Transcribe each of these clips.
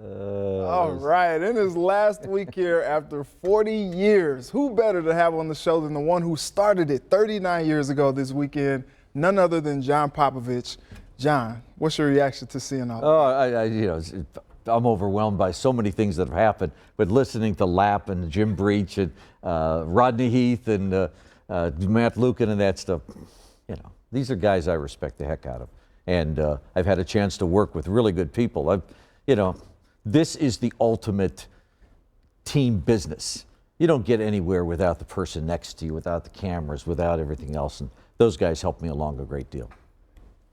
All right, in his last week here after 40 years, who better to have on the show than the one who started it 39 years ago this weekend, none other than John Popovich. John, what's your reaction to seeing all that? I'm overwhelmed by so many things that have happened, but listening to Lapp and Jim Breach and Rodney Heath and Matt Lukin and that stuff, these are guys I respect the heck out of. And I've had a chance to work with really good people. This is the ultimate team business. You don't get anywhere without the person next to you, without the cameras, without everything else. And those guys helped me along a great deal.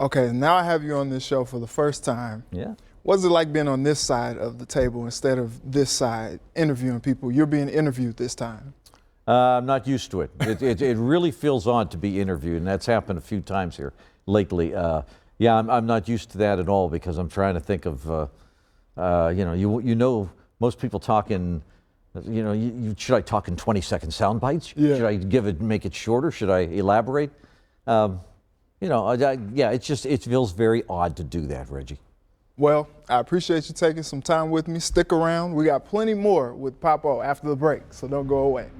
Okay, now I have you on this show for the first time. Yeah. What's it like being on this side of the table instead of this side, interviewing people? You're being interviewed this time. I'm not used to it. It really feels odd to be interviewed, and that's happened a few times here lately. I'm not used to that at all because I'm trying to think of, most people talk in, should I talk in 20-second sound bites? Yeah. Should I make it shorter? Should I elaborate? It feels very odd to do that, Reggie. Well, I appreciate you taking some time with me. Stick around. We got plenty more with Popo after the break, so don't go away.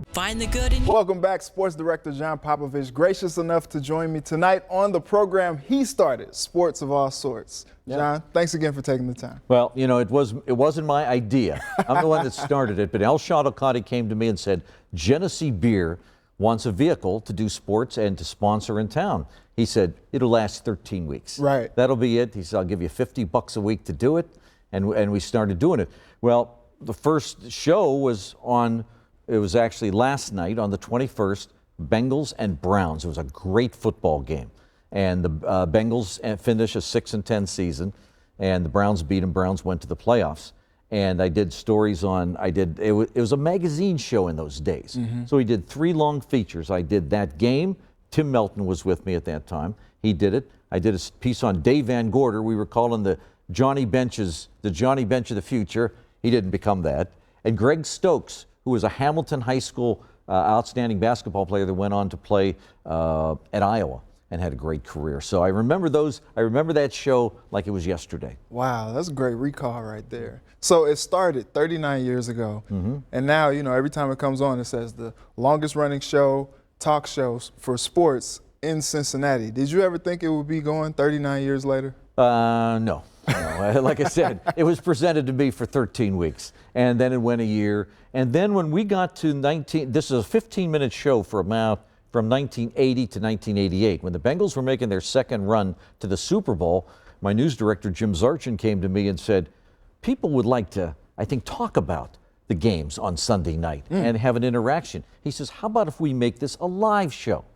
Find the good in you. Welcome back. Sports Director John Popovich, gracious enough to join me tonight on the program he started, Sports of All Sorts. Yeah. John, thanks again for taking the time. Well, it wasn't my idea. I'm the one that started it, but El Shadowcati came to me and said, Genesee Beer wants a vehicle to do sports and to sponsor in town. He said, it'll last 13 weeks. Right. That'll be it. He said, I'll give you $50 a week to do it. And we started doing it. Well, the first show was it was actually last night on the 21st, Bengals and Browns. It was a great football game. And the Bengals finished a 6-10 season, and the Browns beat them. Browns went to the playoffs. And I did stories it was a magazine show in those days. Mm-hmm. So we did 3 long features. I did that game. Tim Melton was with me at that time. He did it. I did a piece on Dave Van Gorder. We were calling the Johnny Bench of the future. He didn't become that. And Greg Stokes, who was a Hamilton High School outstanding basketball player that went on to play at Iowa and had a great career. So I remember that show like it was yesterday. Wow, that's a great recall right there. So it started 39 years ago, mm-hmm. and now, every time it comes on, it says the longest running talk shows for sports in Cincinnati. Did you ever think it would be going 39 years later? No. Like I said, it was presented to me for 13 weeks, and then it went a year. And then when we got to this is a 15-minute show from 1980 to 1988. When the Bengals were making their second run to the Super Bowl, my news director, Jim Zarchin, came to me and said, people would like to, I think, talk about the games on Sunday night and have an interaction. He says, how about if we make this a live show?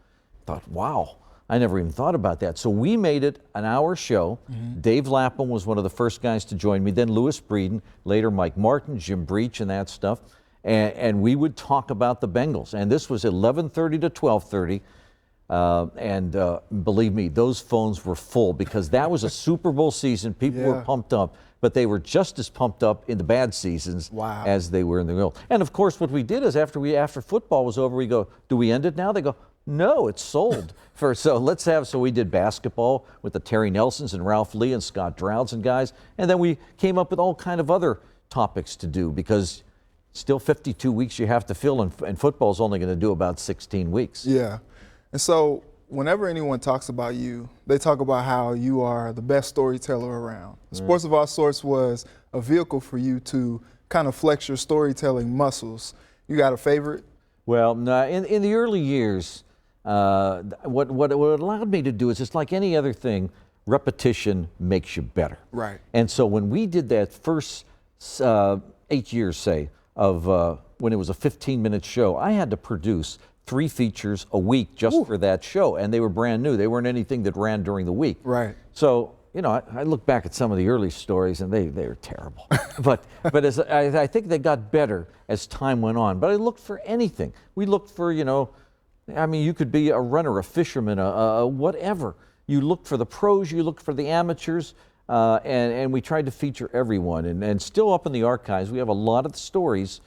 I thought, wow, I never even thought about that. So we made it an hour show. Mm-hmm. Dave Lapham was one of the first guys to join me, then Louis Breeden, later Mike Martin, Jim Breach and that stuff. And we would talk about the Bengals. And this was 11:30 to 12:30. Believe me, those phones were full because that was a Super Bowl season. People were pumped up, but they were just as pumped up in the bad seasons as they were in the good. And of course, what we did is after football was over, we go, do we end it now? They go, no, it's sold. So we did basketball with the Terry Nelsons and Ralph Lee and Scott Drouds and guys. And then we came up with all kind of other topics to do because still 52 weeks you have to fill, and football's only going to do about 16 weeks. Yeah. And so whenever anyone talks about you, they talk about how you are the best storyteller around. Sports of All Sorts was a vehicle for you to kind of flex your storytelling muscles. You got a favorite? Well, no, in the early years, what it allowed me to do is just like any other thing, repetition makes you better. Right. And so when we did that first 8 years, say, of when it was a 15-minute show, I had to produce 3 features a week just for that show, and they were brand new. They weren't anything that ran during the week. Right. So, I look back at some of the early stories, and they were terrible. but I think they got better as time went on. But I looked for anything. We looked for, you could be a runner, a fisherman, whatever. You looked for the pros, you looked for the amateurs, and we tried to feature everyone. And still up in the archives, we have a lot of the stories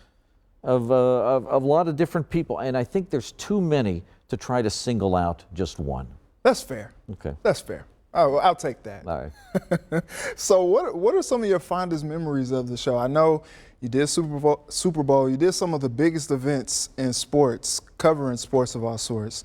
of a lot of different people, and I think there's too many to try to single out just one. That's fair. Okay. That's fair. Oh, well, I'll take that. All right. So what are some of your fondest memories of the show? I know you did Super Bowl, you did some of the biggest events in sports, covering sports of all sorts.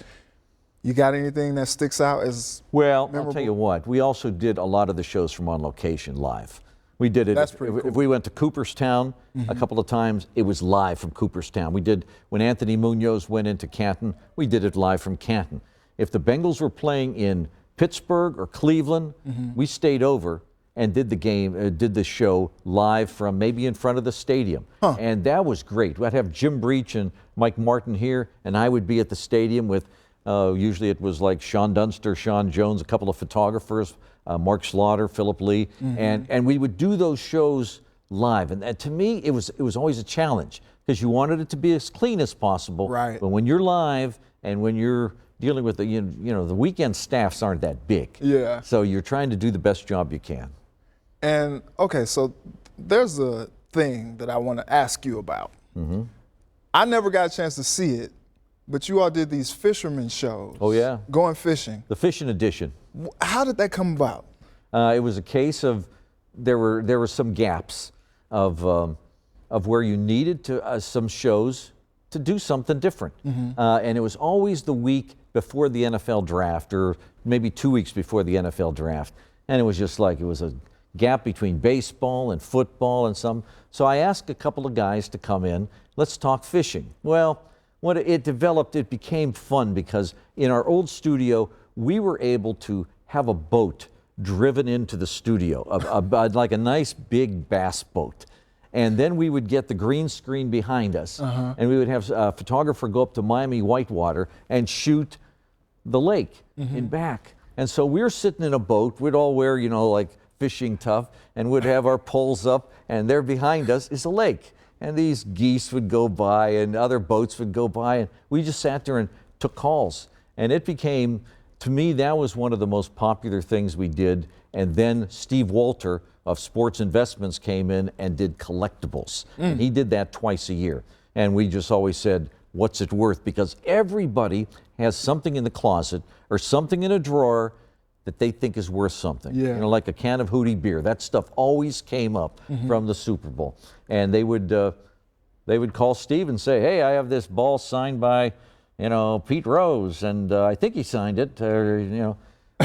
You got anything that sticks out as Well, memorable? I'll tell you what, we also did a lot of the shows from on location live. We did it. That's pretty cool. If we went to Cooperstown a couple of times, it was live from Cooperstown. We did, when Anthony Munoz went into Canton, we did it live from Canton. If the Bengals were playing in Pittsburgh or Cleveland, we stayed over and did the game, did the show live from maybe in front of the stadium. And that was great. I'd have Jim Breach and Mike Martin here, and I would be at the stadium with, usually it was like Sean Dunster, Sean Jones, a couple of photographers, Mark Slaughter, Philip Lee, and we would do those shows live. And to me, it was always a challenge because you wanted it to be as clean as possible. Right. But when you're live and when you're dealing with the, the weekend staffs aren't that big. Yeah. So you're trying to do the best job you can. And okay, so there's a thing that I want to ask you about. I never got a chance to see it, but you all did these fisherman shows. Oh, yeah. Going fishing. The fishing edition. How did that come about? It was a case of there were some gaps of where you needed to some shows to do something different, and it was always the week before the NFL draft, or maybe 2 weeks before the NFL draft, and it was just like it was a gap between baseball and football and some. So I asked a couple of guys to come in. Let's talk fishing. Well, when it developed, it became fun because in our old studio, we were able to have a boat driven into the studio, like a nice big bass boat. And then we would get the green screen behind us, and we would have a photographer go up to Miami Whitewater and shoot the lake in back. And so we're sitting in a boat, we'd all wear, like fishing tough, and we'd have our poles up, and there behind us is a lake. And these geese would go by and other boats would go by, and we just sat there and took calls. And it became, to me, that was one of the most popular things we did. And then Steve Walter of Sports Investments came in and did collectibles. And he did that twice a year. And we just always said, what's it worth? Because everybody has something in the closet or something in a drawer that they think is worth something. Yeah. Like a can of Hootie beer. That stuff always came up from the Super Bowl. And they would call Steve and say, hey, I have this ball signed by, Pete Rose, and I think he signed it,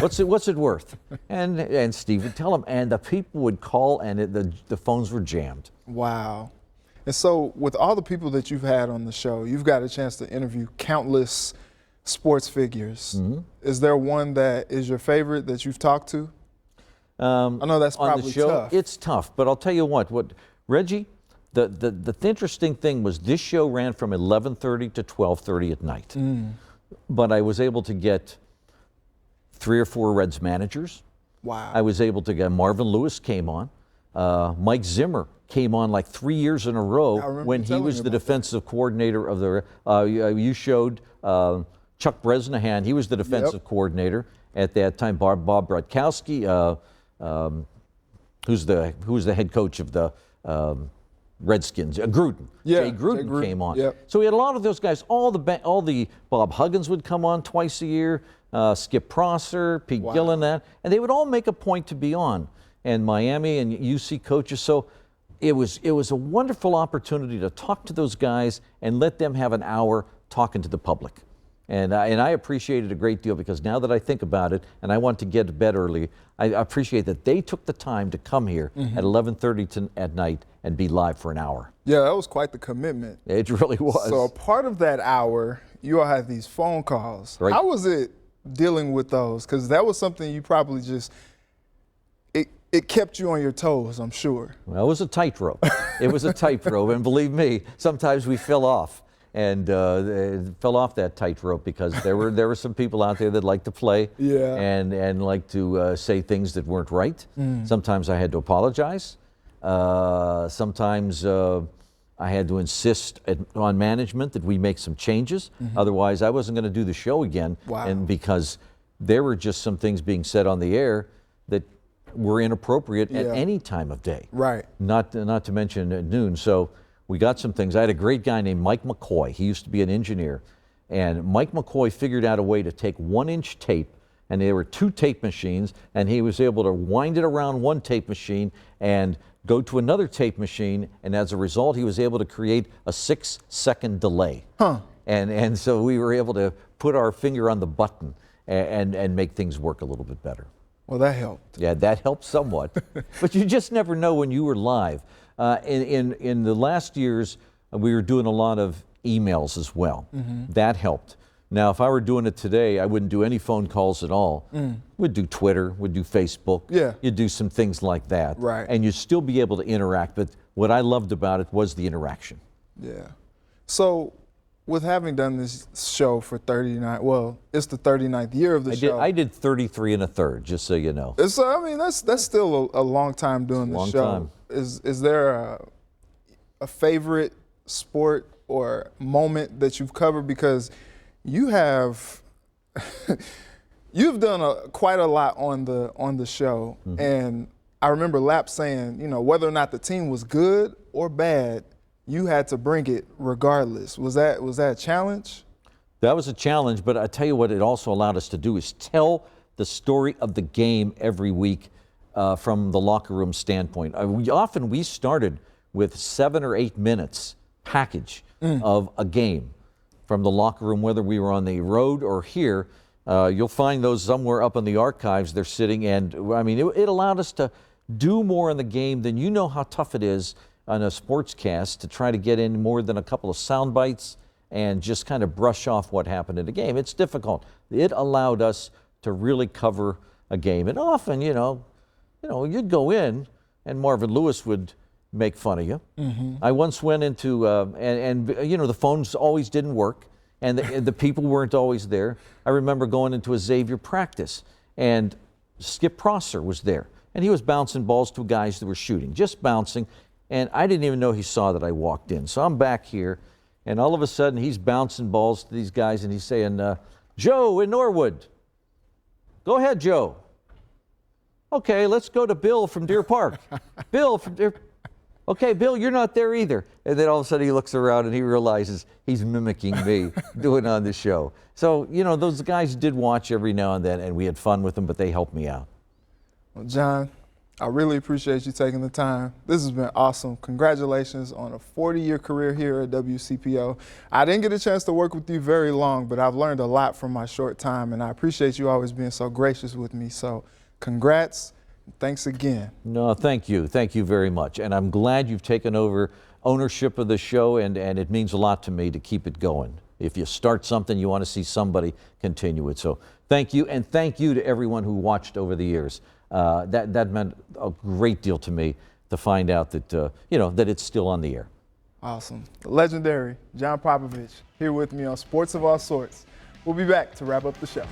what's it worth? And Steve would tell them, and the people would call, and the phones were jammed. Wow. And so with all the people that you've had on the show, you've got a chance to interview countless sports figures. Is there one that is your favorite that you've talked to? I know that's probably on the show, tough. It's tough, but I'll tell you what Reggie, the interesting thing was this show ran from 11:30 to 12:30 at night. But I was able to get 3 or 4 Reds managers. Wow. I was able to get Marvin Lewis came on. Mike Zimmer came on like 3 years in a row when he was the defensive coordinator of the. You showed Chuck Bresnahan. He was the defensive coordinator at that time. Bob Brodkowski, who was the head coach of the Redskins. Gruden. Jay Gruden came on. So we had a lot of those guys. All the Bob Huggins would come on twice a year. Skip Prosser, Pete Gillen, and they would all make a point to be on. And Miami and UC coaches. So it was a wonderful opportunity to talk to those guys and let them have an hour talking to the public. And I appreciate it a great deal because now that I think about it, and I want to get to bed early, I appreciate that they took the time to come here at 11:30 at night and be live for an hour. Yeah, that was quite the commitment. It really was. So a part of that hour, you all had these phone calls. Right. How was it dealing with those? Because that was something you probably just, it kept you on your toes, I'm sure. Well, it was a tightrope. It was a tightrope, and believe me, sometimes we fell off. And fell off that tightrope because there were some people out there that like to play and like to say things that weren't right. Sometimes I had to apologize. Sometimes I had to insist on management that we make some changes. Otherwise, I wasn't going to do the show again. Wow. And because there were just some things being said on the air that were inappropriate at any time of day. Right. Not to mention at noon. So we got some things. I had a great guy named Mike McCoy. He used to be an engineer. And Mike McCoy figured out a way to take 1-inch tape and there were 2 tape machines, and he was able to wind it around one tape machine and go to another tape machine, and as a result, he was able to create a 6-second delay. And so we were able to put our finger on the button and make things work a little bit better. Well, that helped. Yeah, that helped somewhat. But you just never know when you were live. In the last years, we were doing a lot of emails as well. That helped. Now, if I were doing it today, I wouldn't do any phone calls at all. We'd do Twitter, we'd do Facebook. Yeah. You'd do some things like that. Right. And you'd still be able to interact, but what I loved about it was the interaction. Yeah. So, with having done this show for 39, well, it's the 39th year of the show. I did 33 1/3, just so you know. So, I mean, that's still a long time doing the show. Long time. Is there a favorite sport or moment that you've covered? Because you've done quite a lot on the show, and I remember Lap saying, whether or not the team was good or bad, you had to bring it regardless. Was that a challenge? That was a challenge, but I tell you what it also allowed us to do is tell the story of the game every week from the locker room standpoint. We started with 7 or 8 minutes package of a game from the locker room, whether we were on the road or here. You'll find those somewhere up in the archives. They're sitting, and I mean, it allowed us to do more in the game than you know how tough it is on a sportscast to try to get in more than a couple of sound bites and just kind of brush off what happened in the game. It's difficult. It allowed us to really cover a game. And often, you'd go in and Marvin Lewis would make fun of you. I once went into, the phones always didn't work and the people weren't always there. I remember going into a Xavier practice and Skip Prosser was there and he was bouncing balls to guys that were shooting, just bouncing. And I didn't even know he saw that I walked in. So I'm back here, and all of a sudden he's bouncing balls to these guys, and he's saying, Joe in Norwood. Go ahead, Joe. Okay, let's go to Bill from Deer Park. Bill from Deer. Okay, Bill, you're not there either. And then all of a sudden he looks around and he realizes he's mimicking me doing on the show. So, those guys did watch every now and then, and we had fun with them, but they helped me out. Well, John, I really appreciate you taking the time. This has been awesome. Congratulations on a 40-year career here at WCPO. I didn't get a chance to work with you very long, but I've learned a lot from my short time, and I appreciate you always being so gracious with me. So congrats. Thanks again. No, thank you. Thank you very much. And I'm glad you've taken over ownership of the show, and it means a lot to me to keep it going. If you start something, you want to see somebody continue it. So thank you, and thank you to everyone who watched over the years. That meant a great deal to me to find out that, that it's still on the air. Awesome. The legendary John Popovich here with me on Sports of All Sorts. We'll be back to wrap up the show.